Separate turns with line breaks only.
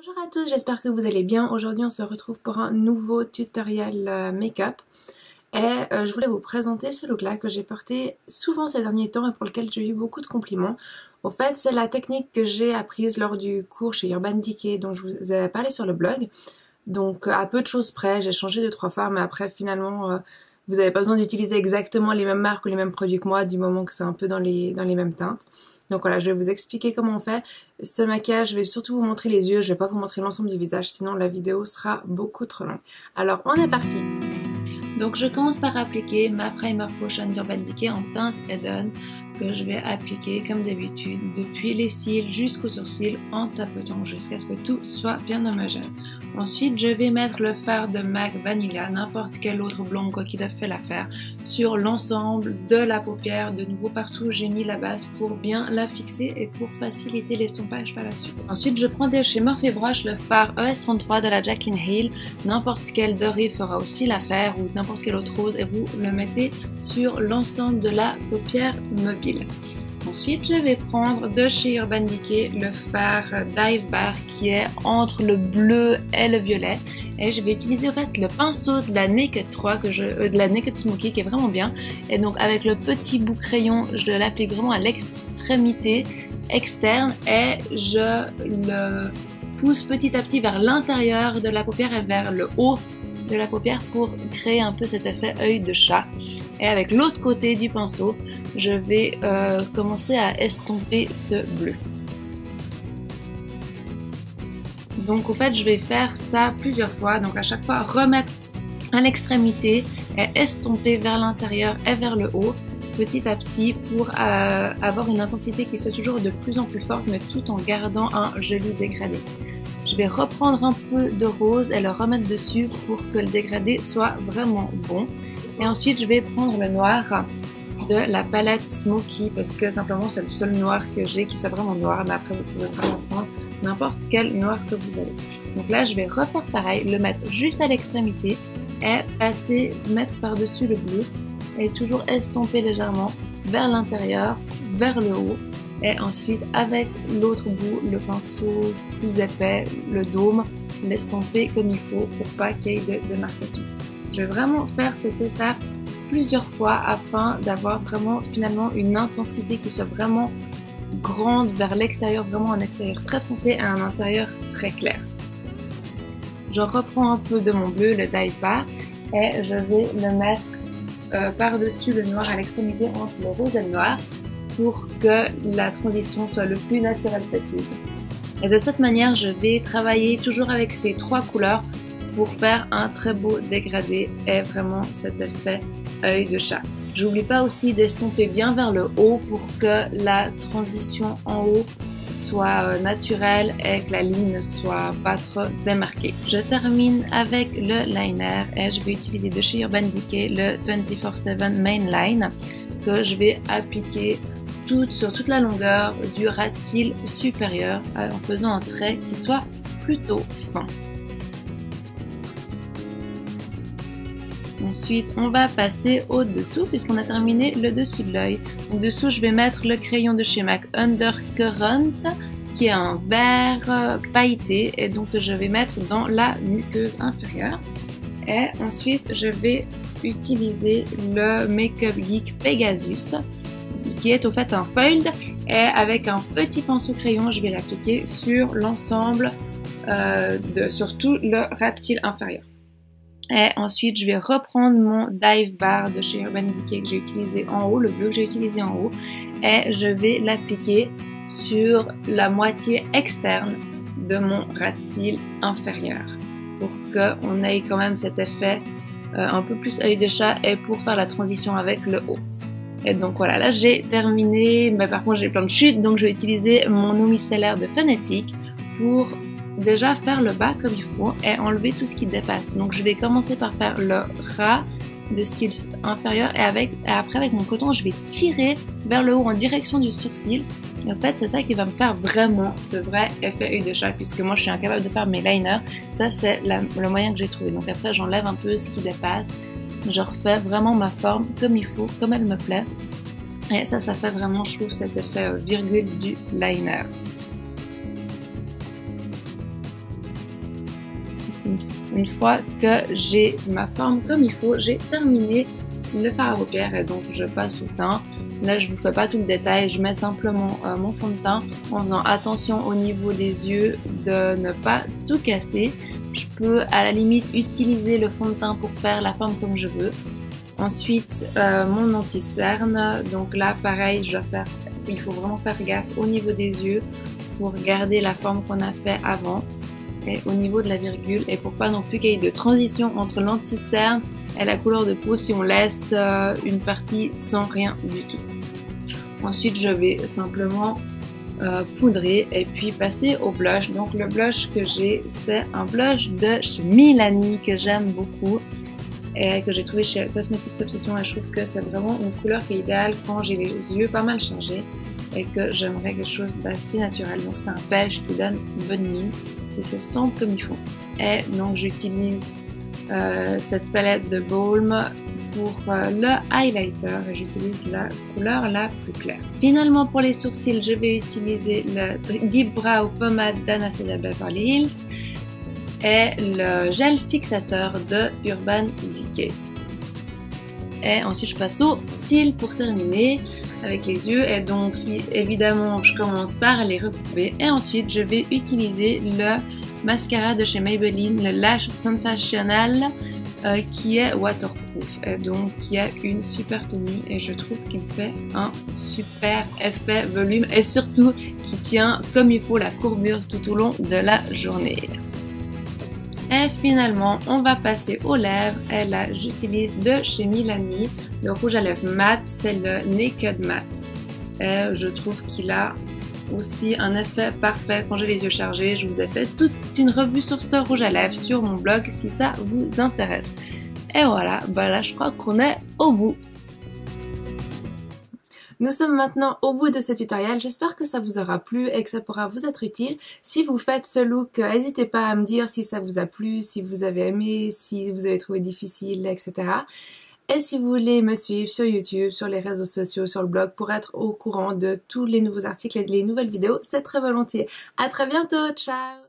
Bonjour à tous, j'espère que vous allez bien. Aujourd'hui on se retrouve pour un nouveau tutoriel make-up et je voulais vous présenter ce look là que j'ai porté souvent ces derniers temps et pour lequel j'ai eu beaucoup de compliments. Au fait, c'est la technique que j'ai apprise lors du cours chez Urban Decay dont je vous avais parlé sur le blog. Donc à peu de choses près, j'ai changé 2-3 fois, mais après finalement vous n'avez pas besoin d'utiliser exactement les mêmes marques ou les mêmes produits que moi du moment que c'est un peu dans les mêmes teintes. Donc voilà, je vais vous expliquer comment on fait. Ce maquillage, je vais surtout vous montrer les yeux, je vais pas vous montrer l'ensemble du visage, sinon la vidéo sera beaucoup trop longue. Alors on est parti. Donc je commence par appliquer ma Primer Potion d'Urban Decay en teinte Eden que je vais appliquer comme d'habitude depuis les cils jusqu'aux sourcils en tapotant jusqu'à ce que tout soit bien homogène. Ensuite, je vais mettre le fard de MAC Vanilla, n'importe quel autre blond quoi qu'il a fait l'affaire, sur l'ensemble de la paupière. De nouveau partout, j'ai mis la base pour bien la fixer et pour faciliter l'estompage par la suite. Ensuite, je prends chez Morphe Brush le fard ES33 de la Jaclyn Hill, n'importe quel doré fera aussi l'affaire ou n'importe quel autre rose et vous le mettez sur l'ensemble de la paupière mobile. Ensuite, je vais prendre de chez Urban Decay le fard Dive Bar qui est entre le bleu et le violet. Et je vais utiliser en fait le pinceau de la Naked 3, de la Naked Smoky qui est vraiment bien. Et donc avec le petit bout crayon, je l'applique vraiment à l'extrémité externe et je le pousse petit à petit vers l'intérieur de la paupière et vers le haut de la paupière pour créer un peu cet effet œil de chat. Et avec l'autre côté du pinceau, je vais commencer à estomper ce bleu. Donc au fait, je vais faire ça plusieurs fois. Donc à chaque fois, remettre à l'extrémité et estomper vers l'intérieur et vers le haut, petit à petit, pour avoir une intensité qui soit toujours de plus en plus forte, mais tout en gardant un joli dégradé. Je vais reprendre un peu de rose et le remettre dessus pour que le dégradé soit vraiment bon. Et ensuite, je vais prendre le noir de la palette Smoky parce que simplement c'est le seul noir que j'ai qui soit vraiment noir. Mais après, vous pouvez vraiment prendre n'importe quel noir que vous avez. Donc là, je vais refaire pareil, le mettre juste à l'extrémité et mettre par-dessus le bleu et toujours estomper légèrement vers l'intérieur, vers le haut. Et ensuite, avec l'autre bout, le pinceau plus épais, le dôme, l'estomper comme il faut pour pas qu'il y ait de démarcation. Je vais vraiment faire cette étape plusieurs fois afin d'avoir vraiment finalement une intensité qui soit vraiment grande vers l'extérieur, vraiment un extérieur très foncé et un intérieur très clair. Je reprends un peu de mon bleu, le Dive Bar, et je vais le mettre par-dessus le noir à l'extrémité entre le rose et le noir pour que la transition soit le plus naturelle possible. Et de cette manière, je vais travailler toujours avec ces trois couleurs pour faire un très beau dégradé et vraiment cet effet œil de chat. J'oublie pas aussi d'estomper bien vers le haut pour que la transition en haut soit naturelle et que la ligne ne soit pas trop démarquée. Je termine avec le liner et je vais utiliser de chez Urban Decay le 24/7 Main Line que je vais appliquer sur toute la longueur du ras de cils supérieur en faisant un trait qui soit plutôt fin. Ensuite, on va passer au-dessous puisqu'on a terminé le dessus de l'œil. En dessous, je vais mettre le crayon de chez MAC Undercurrent qui est un vert pailleté et donc je vais mettre dans la muqueuse inférieure. Et ensuite, je vais utiliser le Makeup Geek Pegasus qui est au fait un fold et avec un petit pinceau crayon, je vais l'appliquer sur l'ensemble, sur tout le ras de cils inférieur. Et ensuite, je vais reprendre mon Dive Bar de chez Urban Decay que j'ai utilisé en haut, le bleu que j'ai utilisé en haut, et je vais l'appliquer sur la moitié externe de mon ras de cils inférieur pour qu'on ait quand même cet effet un peu plus œil de chat et pour faire la transition avec le haut. Et donc voilà, là j'ai terminé, mais par contre j'ai plein de chutes, donc je vais utiliser mon eau micellaire de Fenethique pour déjà faire le bas comme il faut et enlever tout ce qui dépasse. Donc je vais commencer par faire le ras de cils inférieur et après avec mon coton je vais tirer vers le haut en direction du sourcil. Et en fait c'est ça qui va me faire vraiment ce vrai effet œil de chat puisque moi je suis incapable de faire mes liners. Ça c'est le moyen que j'ai trouvé. Donc après j'enlève un peu ce qui dépasse. Je refais vraiment ma forme comme il faut, comme elle me plaît. Et ça fait vraiment, je trouve, cet effet virgule du liner. une fois que j'ai ma forme comme il faut, j'ai terminé le fard à paupières et donc je passe au teint. Là je vous fais pas tout le détail, je mets simplement mon fond de teint en faisant attention au niveau des yeux de ne pas tout casser. Je peux à la limite utiliser le fond de teint pour faire la forme comme je veux. Ensuite mon anti-cerne, donc là pareil il faut vraiment faire gaffe au niveau des yeux pour garder la forme qu'on a fait avant et au niveau de la virgule et pour pas non plus qu'il y ait de transition entre l'anti-cerne et la couleur de peau si on laisse une partie sans rien du tout. Ensuite je vais simplement poudrer et puis passer au blush. Donc le blush que j'ai, c'est un blush de chez Milani que j'aime beaucoup et que j'ai trouvé chez Cosmetics Obsession et je trouve que c'est vraiment une couleur qui est idéale quand j'ai les yeux pas mal changés et que j'aimerais quelque chose d'assez naturel. Donc c'est un beige qui donne une bonne mine, qui s'estompe comme il faut. Et donc j'utilise cette palette de Balm pour le highlighter et j'utilise la couleur la plus claire. Finalement pour les sourcils, je vais utiliser le Deep Brow Pomade d'Anastasia Beverly Hills et le gel fixateur de Urban Decay. Et ensuite je passe aux cils pour terminer avec les yeux et donc évidemment je commence par les recouper et ensuite je vais utiliser le mascara de chez Maybelline, le Lash Sensational qui est waterproof et donc qui a une super tenue et je trouve qu'il me fait un super effet volume et surtout qui tient comme il faut la courbure tout au long de la journée. Et finalement, on va passer aux lèvres. Et là, j'utilise de chez Milani le rouge à lèvres mat, c'est le Naked Matte. Et je trouve qu'il a aussi un effet parfait quand j'ai les yeux chargés. Je vous ai fait toute une revue sur ce rouge à lèvres sur mon blog si ça vous intéresse. Et voilà, bah là, je crois qu'on est au bout. Nous sommes maintenant au bout de ce tutoriel, j'espère que ça vous aura plu et que ça pourra vous être utile. Si vous faites ce look, n'hésitez pas à me dire si ça vous a plu, si vous avez aimé, si vous avez trouvé difficile, etc. Et si vous voulez me suivre sur YouTube, sur les réseaux sociaux, sur le blog pour être au courant de tous les nouveaux articles et les nouvelles vidéos, c'est très volontiers. À très bientôt, ciao!